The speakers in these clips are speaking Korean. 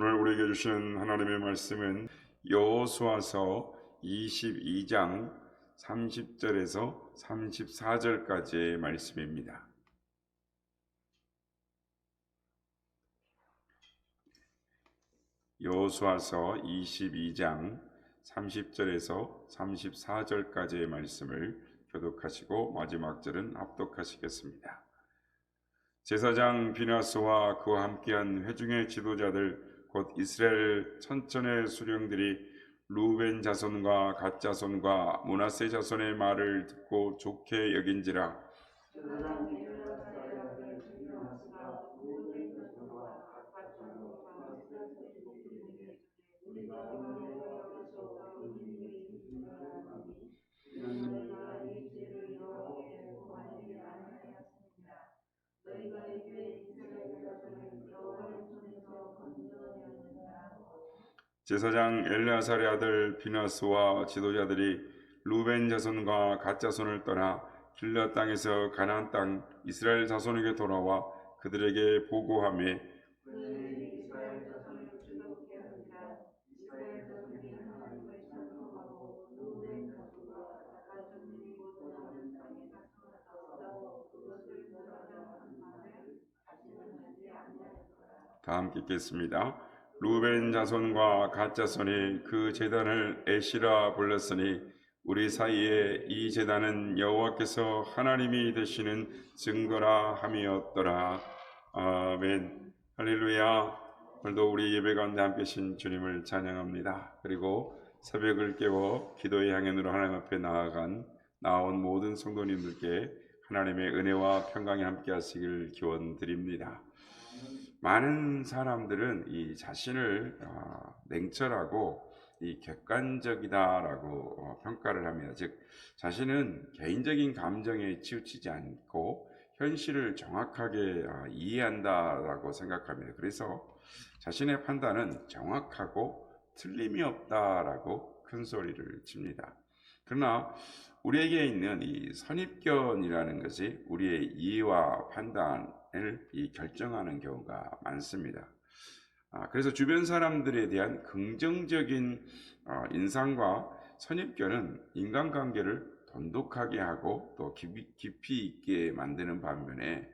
오늘 우리에게 주신 하나님의 말씀은 여호수아서 22장 30절에서 34절까지의 말씀입니다. 여호수아서 22장 30절에서 34절까지의 말씀을 교독하시고 마지막 절은 합독하시겠습니다. 제사장 비나스와 그와 함께한 회중의 지도자들 곧 이스라엘 천천의 수령들이 루벤 자손과 갓 자손과 므낫세 자손의 말을 듣고 좋게 여긴지라. 제사장 엘르아살의 아들 비나스와 지도자들이 루벤 자손과 갓 자손을 떠나 길앗 땅에서 가나안 땅 이스라엘 자손에게 돌아와 그들에게 보고하며 다 함께 읽겠습니다. 루벤 자손과 갓 자손이 그 제단을 에시라 불렀으니 우리 사이에 이 제단은 여호와께서 하나님이 되시는 증거라 함이었더라. 아멘. 할렐루야. 오늘도 우리 예배 가운데 함께 계신 주님을 찬양합니다. 그리고 새벽을 깨워 기도의 향연으로 하나님 앞에 나온 모든 성도님들께 하나님의 은혜와 평강이 함께 하시길 기원 드립니다. 많은 사람들은 이 자신을 냉철하고 이 객관적이다라고 평가를 합니다. 즉 자신은 개인적인 감정에 치우치지 않고 현실을 정확하게 이해한다라고 생각합니다. 그래서 자신의 판단은 정확하고 틀림이 없다라고 큰 소리를 칩니다. 그러나 우리에게 있는 이 선입견이라는 것이 우리의 이해와 판단을 결정하는 경우가 많습니다. 그래서 주변 사람들에 대한 긍정적인 인상과 선입견은 인간관계를 돈독하게 하고 또 깊이 있게 만드는 반면에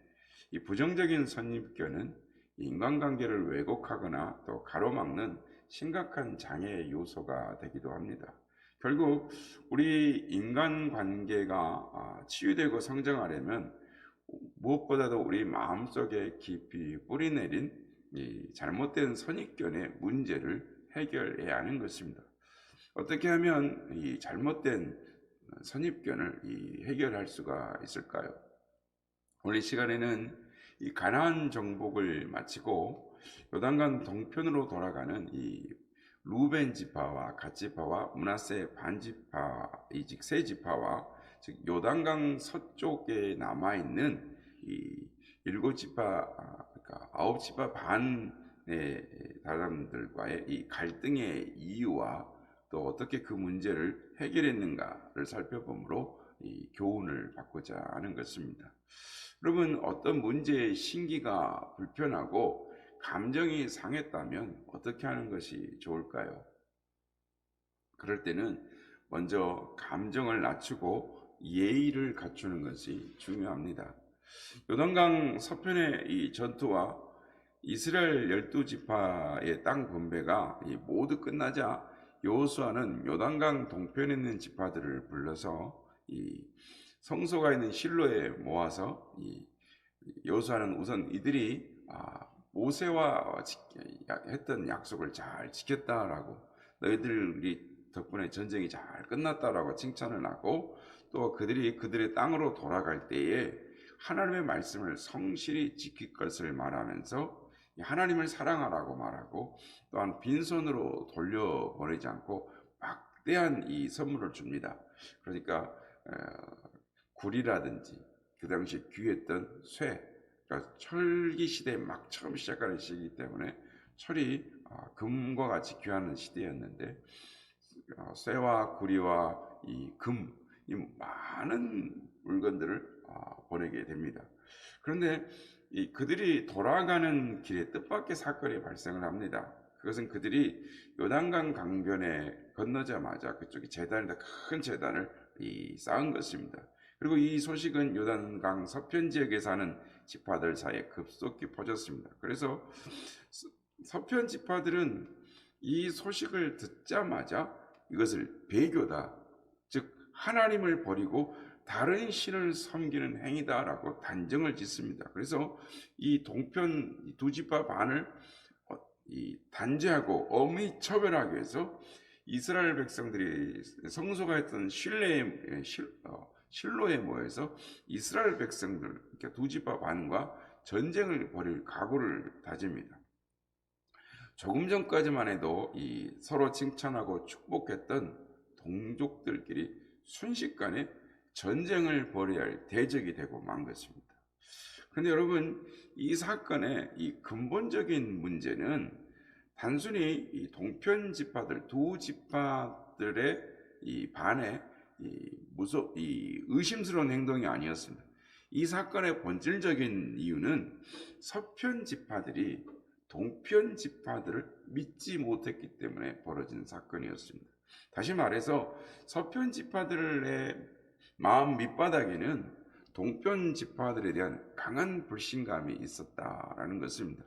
이 부정적인 선입견은 인간관계를 왜곡하거나 또 가로막는 심각한 장애의 요소가 되기도 합니다. 결국 우리 인간관계가 치유되고 성장하려면 무엇보다도 우리 마음속에 깊이 뿌리내린 이 잘못된 선입견의 문제를 해결해야 하는 것입니다. 어떻게 하면 이 잘못된 선입견을 해결할 수가 있을까요? 오늘 이 시간에는 이 가나안 정복을 마치고 요단강 동편으로 돌아가는 이 루벤 지파와 갓 지파와 므낫세 반 지파, 즉 세 지파와 즉 요단강 서쪽에 남아 있는 이 일곱 지파, 그러니까 아홉 지파 반의 사람들과의 이 갈등의 이유와 또 어떻게 그 문제를 해결했는가를 살펴보므로 이 교훈을 받고자 하는 것입니다. 여러분, 어떤 문제의 신기가 불편하고 감정이 상했다면 어떻게 하는 것이 좋을까요? 그럴 때는 먼저 감정을 낮추고 예의를 갖추는 것이 중요합니다. 요단강 서편의 이 전투와 이스라엘 12지파의 땅 분배가 모두 끝나자 여호수아는 요단강 동편에 있는 지파들을 불러서 이 성소가 있는 실로에 모아서 여호수아는 우선 이들이 모세와 했던 약속을 잘 지켰다라고, 너희들이 덕분에 전쟁이 잘 끝났다라고 칭찬을 하고, 또 그들의 땅으로 돌아갈 때에 하나님의 말씀을 성실히 지킬 것을 말하면서 하나님을 사랑하라고 말하고, 또한 빈손으로 돌려보내지 않고 막대한 이 선물을 줍니다. 그러니까 굴이라든지 그 당시 귀했던 쇠, 그러니까 철기 시대 막 처음 시작하는 시기이기 때문에 철이 금과 같이 귀한 시대였는데 쇠와 구리와 이 금, 이 많은 물건들을 보내게 됩니다. 그런데 그들이 돌아가는 길에 뜻밖의 사건이 발생을 합니다. 그것은 그들이 요단강 강변에 건너자마자 그쪽에 재단이다, 큰 재단을 쌓은 것입니다. 그리고 이 소식은 요단강 서편 지역에 사는 지파들 사이에 급속히 퍼졌습니다. 그래서 서편 지파들은 이 소식을 듣자마자 이것을 배교다, 즉 하나님을 버리고 다른 신을 섬기는 행위다라고 단정을 짓습니다. 그래서 이 동편 두 지파 반을 단죄하고 엄히 처벌하기 위해서 이스라엘 백성들이 성소가 했던 실로에 모여서 이스라엘 백성들, 그러니까 두 지파 반과 전쟁을 벌일 각오를 다집니다. 조금 전까지만 해도 서로 칭찬하고 축복했던 동족들끼리 순식간에 전쟁을 벌여야 할 대적이 되고 만 것입니다. 그런데 여러분, 이 사건의 이 근본적인 문제는 단순히 이 동편 지파들 두 지파들의 이 반의 이 의심스러운 행동이 아니었습니다. 이 사건의 본질적인 이유는 서편 지파들이 동편 지파들을 믿지 못했기 때문에 벌어진 사건이었습니다. 다시 말해서 서편 지파들의 마음 밑바닥에는 동편 지파들에 대한 강한 불신감이 있었다라는 것입니다.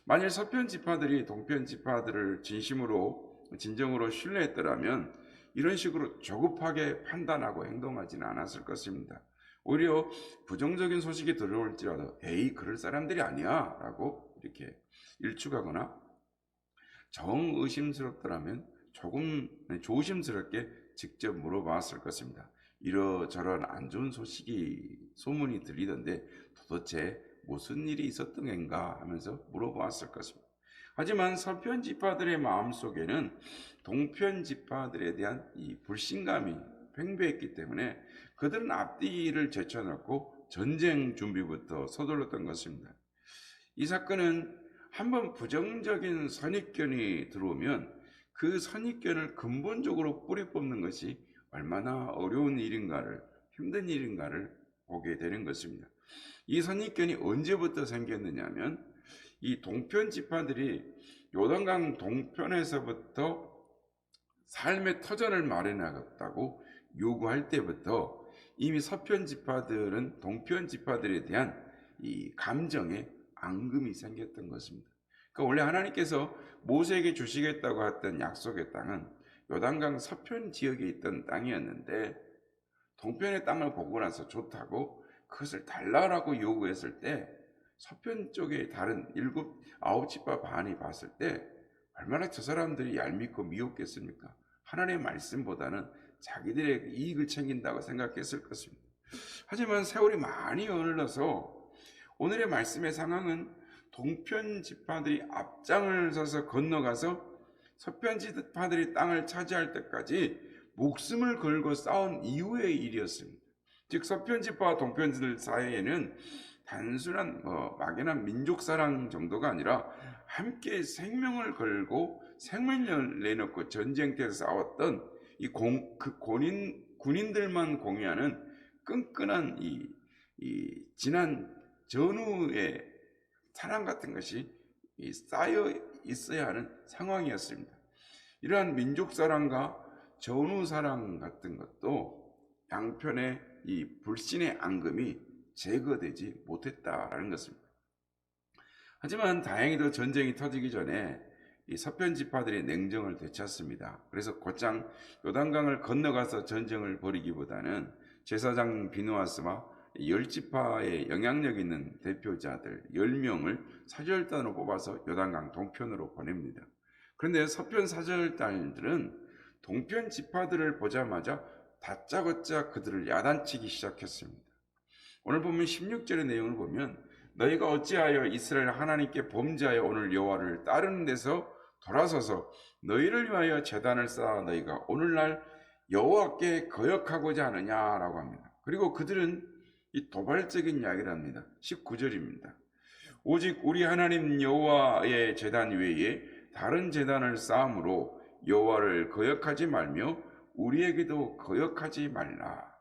만일 서편 지파들이 동편 지파들을 진정으로 신뢰했더라면 이런 식으로 조급하게 판단하고 행동하지는 않았을 것입니다. 오히려 부정적인 소식이 들어올지라도 에이, 그럴 사람들이 아니야 라고 이렇게 일축하거나 정의심스럽더라면 조금 조심스럽게 직접 물어봤을 것입니다. 이러저런 안 좋은 소문이 들리던데 도대체 무슨 일이 있었던 건가 하면서 물어보았을 것입니다. 하지만 서편 지파들의 마음속에는 동편 지파들에 대한 이 불신감이 팽배했기 때문에 그들은 앞뒤를 제쳐놓고 전쟁 준비부터 서둘렀던 것입니다. 이 사건은 한번 부정적인 선입견이 들어오면 그 선입견을 근본적으로 뿌리 뽑는 것이 얼마나 어려운 일인가를, 힘든 일인가를 보게 되는 것입니다. 이 선입견이 언제부터 생겼느냐면 이 동편 지파들이 요단강 동편에서부터 삶의 터전을 마련하겠다고 요구할 때부터 이미 서편 지파들은 동편 지파들에 대한 이 감정에 앙금이 생겼던 것입니다. 그러니까 원래 하나님께서 모세에게 주시겠다고 했던 약속의 땅은 요단강 서편 지역에 있던 땅이었는데 동편의 땅을 보고 나서 좋다고 그것을 달라라고 요구했을 때 서편 쪽에 다른 9지파 반이 봤을 때 얼마나 저 사람들이 얄밉고 미웠겠습니까? 하나님의 말씀보다는 자기들의 이익을 챙긴다고 생각했을 것입니다. 하지만 세월이 많이 흘러서 오늘의 말씀의 상황은 동편 지파들이 앞장을 서서 건너가서 서편 지파들이 땅을 차지할 때까지 목숨을 걸고 싸운 이후의 일이었습니다. 즉 서편 지파와 동편 지들 사이에는 단순한 막연한 민족 사랑 정도가 아니라 함께 생명을 걸고 생명을 내놓고 전쟁터에서 싸웠던 군인들만 공유하는 끈끈한 지난 전후의 사랑 같은 것이 쌓여 있어야 하는 상황이었습니다. 이러한 민족 사랑과 전후 사랑 같은 것도 양편의 이 불신의 앙금이 제거되지 못했다라는 것입니다. 하지만 다행히도 전쟁이 터지기 전에 이 서편 지파들이 냉정을 되찾습니다. 그래서 곧장 요단강을 건너가서 전쟁을 벌이기보다는 제사장 비누아스와 10지파의 영향력 있는 대표자들 10명을 사절단으로 뽑아서 요단강 동편으로 보냅니다. 그런데 서편 사절단들은 동편 지파들을 보자마자 다짜고짜 그들을 야단치기 시작했습니다. 오늘 보면 16절의 내용을 보면 너희가 어찌하여 이스라엘 하나님께 범죄하여 오늘 여호와를 따르는 데서 돌아서서 너희를 위하여 제단을 쌓아 너희가 오늘날 여호와께 거역하고자 하느냐라고 합니다. 그리고 그들은 이 도발적인 이야기를 합니다. 19절입니다. 오직 우리 하나님 여호와의 제단 외에 다른 제단을 쌓음으로 여호와를 거역하지 말며 우리에게도 거역하지 말라.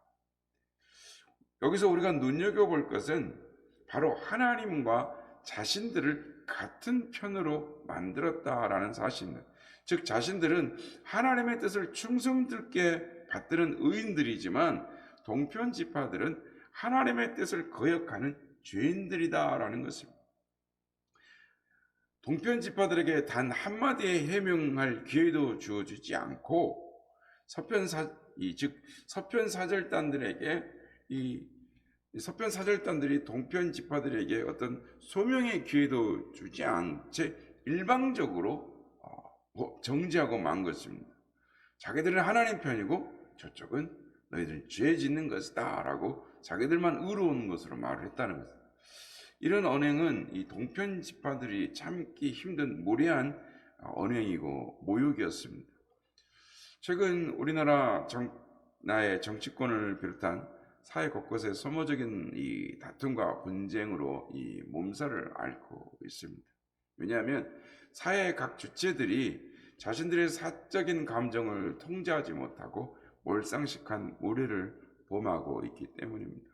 여기서 우리가 눈여겨볼 것은 바로 하나님과 자신들을 같은 편으로 만들었다라는 사실입니다. 즉 자신들은 하나님의 뜻을 충성스럽게 받드는 의인들이지만 동편 지파들은 하나님의 뜻을 거역하는 죄인들이다라는 것입니다. 동편 지파들에게 단 한마디의 해명할 기회도 주어지지 않고 서편사절단들에게 이 서편사절단들이 동편 지파들에게 어떤 소명의 기회도 주지 않채 일방적으로 정지하고 만 것입니다. 자기들은 하나님 편이고 저쪽은 너희들 죄 짓는 것이다 라고 자기들만 의로운 것으로 말을 했다는 것입니다. 이런 언행은 이 동편 지파들이 참기 힘든 무례한 언행이고 모욕이었습니다. 최근 우리나라 나의 정치권을 비롯한 사회 곳곳에 소모적인 이 다툼과 분쟁으로 이 몸살을 앓고 있습니다. 왜냐하면 사회의 각 주체들이 자신들의 사적인 감정을 통제하지 못하고 몰상식한 무례를 범하고 있기 때문입니다.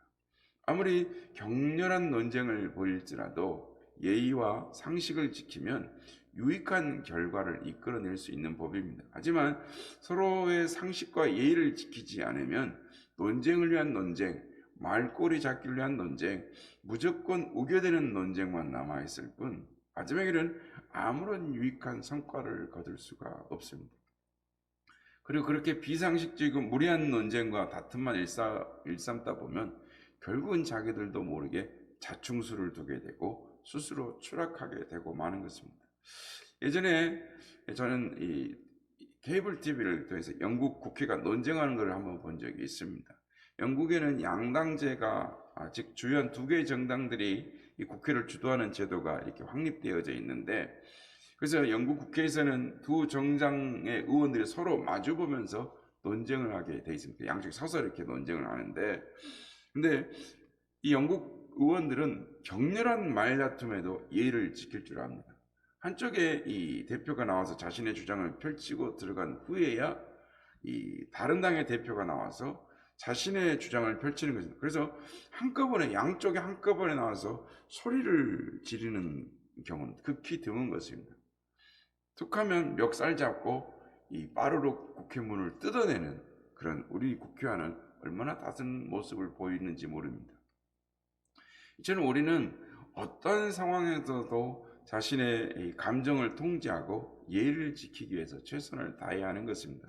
아무리 격렬한 논쟁을 벌일지라도 예의와 상식을 지키면 유익한 결과를 이끌어낼 수 있는 법입니다. 하지만 서로의 상식과 예의를 지키지 않으면 논쟁을 위한 논쟁, 말꼬리 잡기를 위한 논쟁, 무조건 우겨대는 논쟁만 남아있을 뿐 마지막에는 아무런 유익한 성과를 거둘 수가 없습니다. 그리고 그렇게 비상식적이고 무리한 논쟁과 다툼만 일삼다 보면 결국은 자기들도 모르게 자충수를 두게 되고 스스로 추락하게 되고 마는 것입니다. 예전에 저는 이 케이블 TV를 통해서 영국 국회가 논쟁하는 것을 한번 본 적이 있습니다. 영국에는 양당제가 즉 주요한 두 개의 정당들이 이 국회를 주도하는 제도가 이렇게 확립되어져 있는데, 그래서 영국 국회에서는 두 정당의 의원들이 서로 마주보면서 논쟁을 하게 돼 있습니다. 양쪽이 서서 이렇게 논쟁을 하는데, 근데 이 영국 의원들은 격렬한 말다툼에도 예의를 지킬 줄 압니다. 한쪽에 이 대표가 나와서 자신의 주장을 펼치고 들어간 후에야 이 다른 당의 대표가 나와서 자신의 주장을 펼치는 것입니다. 그래서 한꺼번에 양쪽에 한꺼번에 나와서 소리를 지르는 경우는 극히 드문 것입니다. 툭하면 멱살 잡고 이 빠르로 국회문을 뜯어내는 그런 우리 국회와는 얼마나 다른 모습을 보이는지 모릅니다. 이처럼 우리는 어떤 상황에서도 자신의 감정을 통제하고 예의를 지키기 위해서 최선을 다해야 하는 것입니다.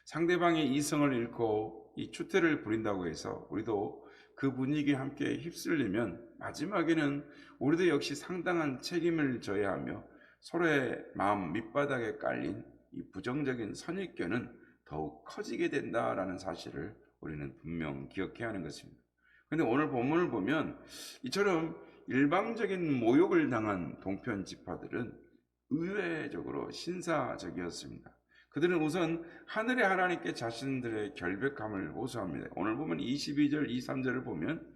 상대방의 이성을 잃고 이 추태를 부린다고 해서 우리도 그 분위기에 함께 휩쓸리면 마지막에는 우리도 역시 상당한 책임을 져야 하며 서로의 마음 밑바닥에 깔린 이 부정적인 선입견은 더욱 커지게 된다라는 사실을 우리는 분명 기억해야 하는 것입니다. 그런데 오늘 본문을 보면 이처럼 일방적인 모욕을 당한 동편 지파들은 의외적으로 신사적이었습니다. 그들은 우선 하늘의 하나님께 자신들의 결백함을 호소합니다. 오늘 보면 22절, 23절을 보면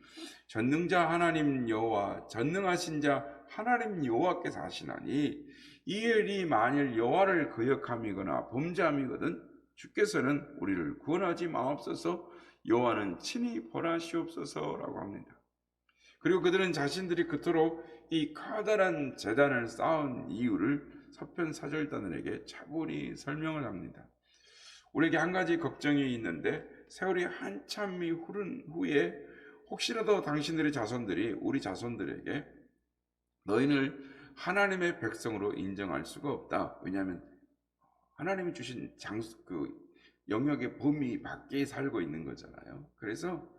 전능자 하나님 여호와, 전능하신 자 하나님 여호와께서 하시나니 이 일이 만일 여호와를 거역함이거나 범죄함이거든 주께서는 우리를 구원하지 마옵소서, 여호와는 친히 벌하시옵소서라고 합니다. 그리고 그들은 자신들이 그토록 이 커다란 제단을 쌓은 이유를 서편사절단들에게 차분히 설명을 합니다. 우리에게 한 가지 걱정이 있는데, 세월이 한참이 흐른 후에 혹시라도 당신들의 자손들이 우리 자손들에게 너희를 하나님의 백성으로 인정할 수가 없다. 왜냐하면 하나님이 주신 영역의 범위 밖에 살고 있는 거잖아요. 그래서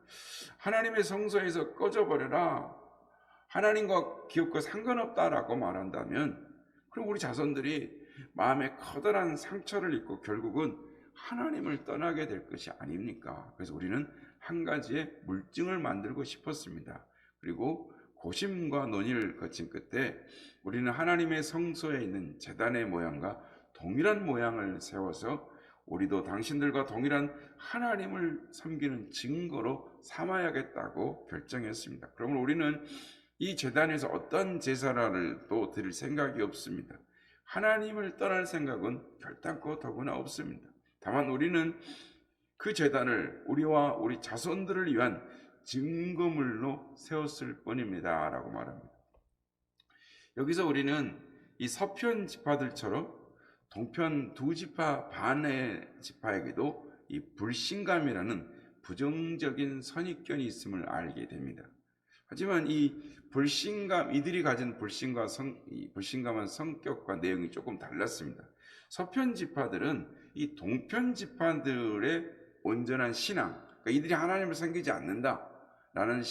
하나님의 성소에서 꺼져버려라, 하나님과 기업과 상관없다라고 말한다면 그럼 우리 자손들이 마음에 커다란 상처를 입고 결국은 하나님을 떠나게 될 것이 아닙니까? 그래서 우리는 한 가지의 물증을 만들고 싶었습니다. 그리고 고심과 논의를 거친 끝에 우리는 하나님의 성소에 있는 제단의 모양과 동일한 모양을 세워서 우리도 당신들과 동일한 하나님을 섬기는 증거로 삼아야겠다고 결정했습니다. 그러면 우리는 이 제단에서 어떤 제사를 또 드릴 생각이 없습니다. 하나님을 떠날 생각은 결단코 더구나 없습니다. 다만 우리는 그 제단을 우리와 우리 자손들을 위한 증거물로 세웠을 뿐입니다 라고 말합니다. 여기서 우리는 이 서편 지파들처럼 동편 두 지파 반의 지파에게도 이 불신감이라는 부정적인 선입견이 있음을 알게 됩니다. 하지만 이 이들이 가진 이 불신감한 성격과 내용이 조금 달랐습니다. 서편 지파들은 이 동편 지파들의 온전한 신앙, 그러니까 이들이 하나님을 섬기지 않는다라는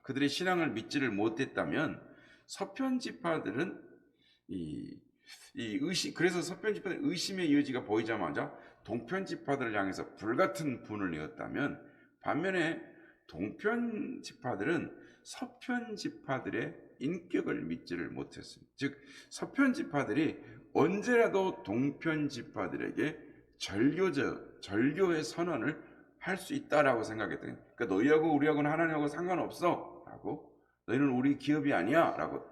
그들의 신앙을 믿지를 못했다면, 서편 지파들은 그래서 서편 지파들은 의심의 여지가 보이자마자 동편 지파들을 향해서 불같은 분을 내었다면, 반면에 동편 지파들은 서편 지파들의 인격을 믿지를 못했습니다. 즉, 서편 지파들이 언제라도 동편 지파들에게 절교의 선언을 할 수 있다라고 생각했던 거예요. 그러니까 너희하고 우리하고는 하나님하고 상관없어 라고, 너희는 우리 기업이 아니야 라고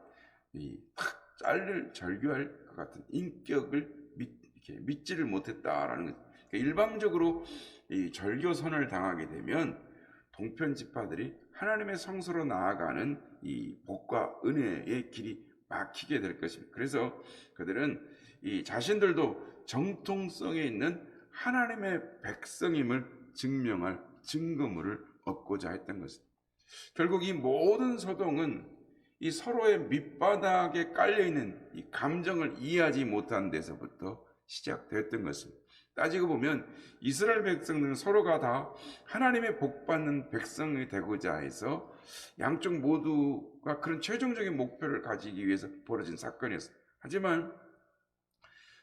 절교할 것 같은 인격을 믿지를 못했다라는 거죠. 그러니까 일방적으로 이 절교선을 당하게 되면 동편 지파들이 하나님의 성소로 나아가는 이 복과 은혜의 길이 막히게 될 것입니다. 그래서 그들은 이 자신들도 정통성에 있는 하나님의 백성임을 증명할 증거물을 얻고자 했던 것입니다. 결국 이 모든 소동은 이 서로의 밑바닥에 깔려있는 이 감정을 이해하지 못한 데서부터 시작됐던 것입니다. 따지고 보면 이스라엘 백성들은 서로가 다 하나님의 복받는 백성이 되고자 해서 양쪽 모두가 그런 최종적인 목표를 가지기 위해서 벌어진 사건이었습니다. 하지만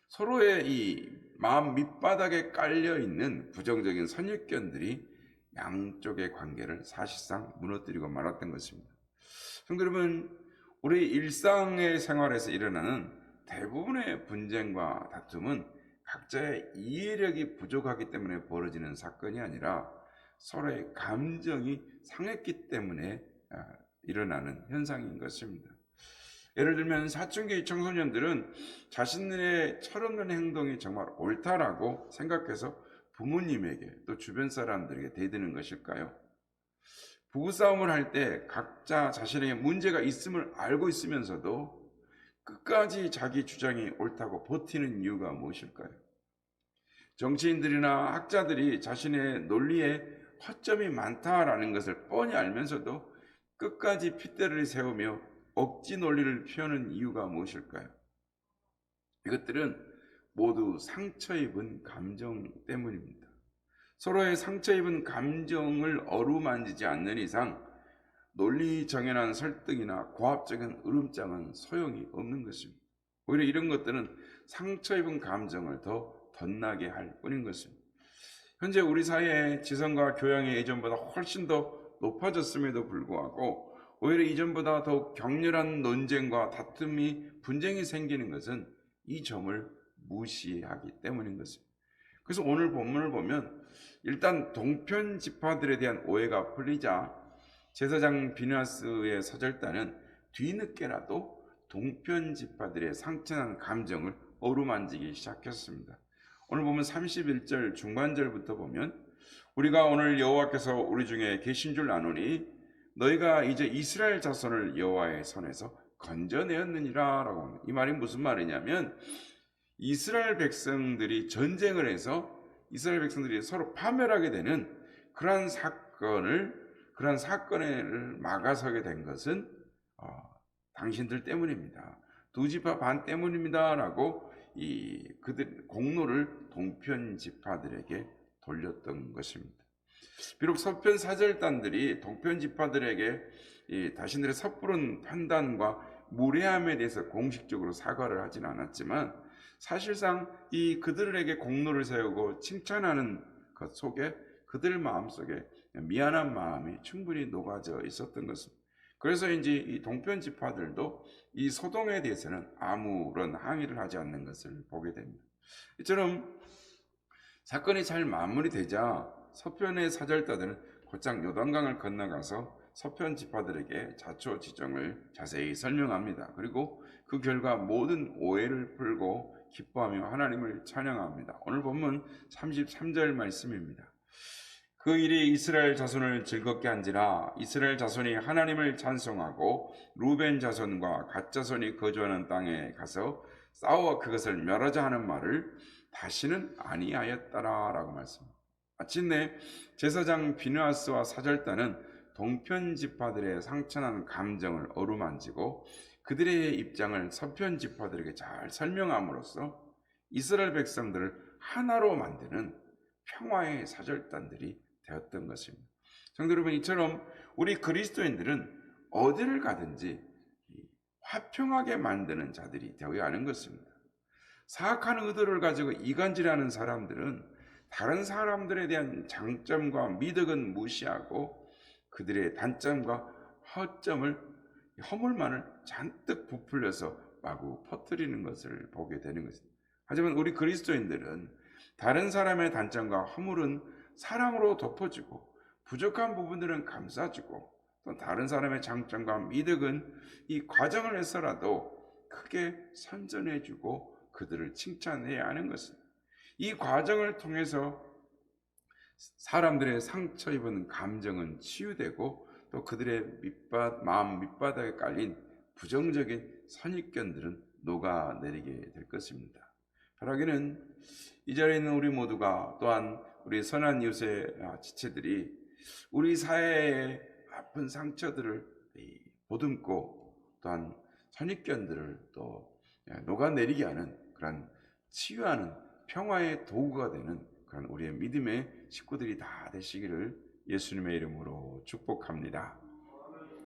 서로의 이 마음 밑바닥에 깔려있는 부정적인 선입견들이 양쪽의 관계를 사실상 무너뜨리고 말았던 것입니다. 성도 여러분, 우리 일상의 생활에서 일어나는 대부분의 분쟁과 다툼은 각자의 이해력이 부족하기 때문에 벌어지는 사건이 아니라 서로의 감정이 상했기 때문에 일어나는 현상인 것입니다. 예를 들면 사춘기 청소년들은 자신들의 철없는 행동이 정말 옳다라고 생각해서 부모님에게 또 주변 사람들에게 대드는 것일까요? 부부싸움을 할 때 각자 자신에게 문제가 있음을 알고 있으면서도 끝까지 자기 주장이 옳다고 버티는 이유가 무엇일까요? 정치인들이나 학자들이 자신의 논리에 허점이 많다라는 것을 뻔히 알면서도 끝까지 핏대를 세우며 억지 논리를 펴는 이유가 무엇일까요? 이것들은 모두 상처 입은 감정 때문입니다. 서로의 상처 입은 감정을 어루만지지 않는 이상 논리 정연한 설득이나 고압적인 으름장은 소용이 없는 것입니다. 오히려 이런 것들은 상처 입은 감정을 더 덧나게 할 뿐인 것입니다. 현재 우리 사회의 지성과 교양이 예전보다 훨씬 더 높아졌음에도 불구하고 오히려 이전보다 더 격렬한 논쟁과 분쟁이 생기는 것은 이 점을 무시하기 때문인 것입니다. 그래서 오늘 본문을 보면 일단 동편 지파들에 대한 오해가 풀리자 제사장 비느하스의 서절단은 뒤늦게라도 동편 지파들의 상처난 감정을 어루만지기 시작했습니다. 오늘 보면 31절 중반절부터 보면 우리가 오늘 여호와께서 우리 중에 계신 줄 아노니 너희가 이제 이스라엘 자손을 여호와의 손에서 건져내었느니라 라고 합니다. 이 말이 무슨 말이냐면 이스라엘 백성들이 전쟁을 해서 이스라엘 백성들이 서로 파멸하게 되는 그러한 사건을 막아서게 된 것은 당신들 때문입니다. 두 지파 반 때문입니다 라고 그들 공로를 동편 지파들에게 돌렸던 것입니다. 비록 서편 사절단들이 동편 지파들에게 자신들의 섣부른 판단과 무례함에 대해서 공식적으로 사과를 하진 않았지만 사실상 그들에게 공로를 세우고 칭찬하는 것 속에 그들 마음속에 미안한 마음이 충분히 녹아져 있었던 것입니다. 그래서인지 이 동편 지파들도 이 소동에 대해서는 아무런 항의를 하지 않는 것을 보게 됩니다. 이처럼 사건이 잘 마무리되자 서편의 사절단들은 곧장 요단강을 건너가서 서편 지파들에게 자초지종을 자세히 설명합니다. 그리고 그 결과 모든 오해를 풀고 기뻐하며 하나님을 찬양합니다. 오늘 본문 33절 말씀입니다. 그 일이 이스라엘 자손을 즐겁게 한지라. 이스라엘 자손이 하나님을 찬송하고 루벤 자손과 갓 자손이 거주하는 땅에 가서 싸워 그것을 멸하자 하는 말을 다시는 아니하였더라라고 말씀합니다. 마침내 제사장 비느하스와 사절단은 동편 지파들의 상처난 감정을 어루만지고 그들의 입장을 서편 지파들에게 잘 설명함으로써 이스라엘 백성들을 하나로 만드는 평화의 사절단들이 되었던 것입니다. 성도 여러분, 이처럼 우리 그리스도인들은 어디를 가든지 화평하게 만드는 자들이 되어야 하는 것입니다. 사악한 의도를 가지고 이간질하는 사람들은 다른 사람들에 대한 장점과 미덕은 무시하고 그들의 단점과 허물만을 잔뜩 부풀려서 마구 퍼뜨리는 것을 보게 되는 것입니다. 하지만 우리 그리스도인들은 다른 사람의 단점과 허물은 사랑으로 덮어주고 부족한 부분들은 감싸주고 또 다른 사람의 장점과 미덕은 이 과정을 해서라도 크게 선전해주고 그들을 칭찬해야 하는 것입니다. 이 과정을 통해서 사람들의 상처 입은 감정은 치유되고 또 그들의 마음 밑바닥에 깔린 부정적인 선입견들은 녹아내리게 될 것입니다. 바라기는 이 자리에 있는 우리 모두가 또한 우리 선한 이웃의 지체들이 우리 사회의 아픈 상처들을 보듬고 또한 선입견들을 또 녹아내리게 하는 그런 치유하는 평화의 도구가 되는 그런 우리의 믿음의 식구들이 다 되시기를 예수님의 이름으로 축복합니다.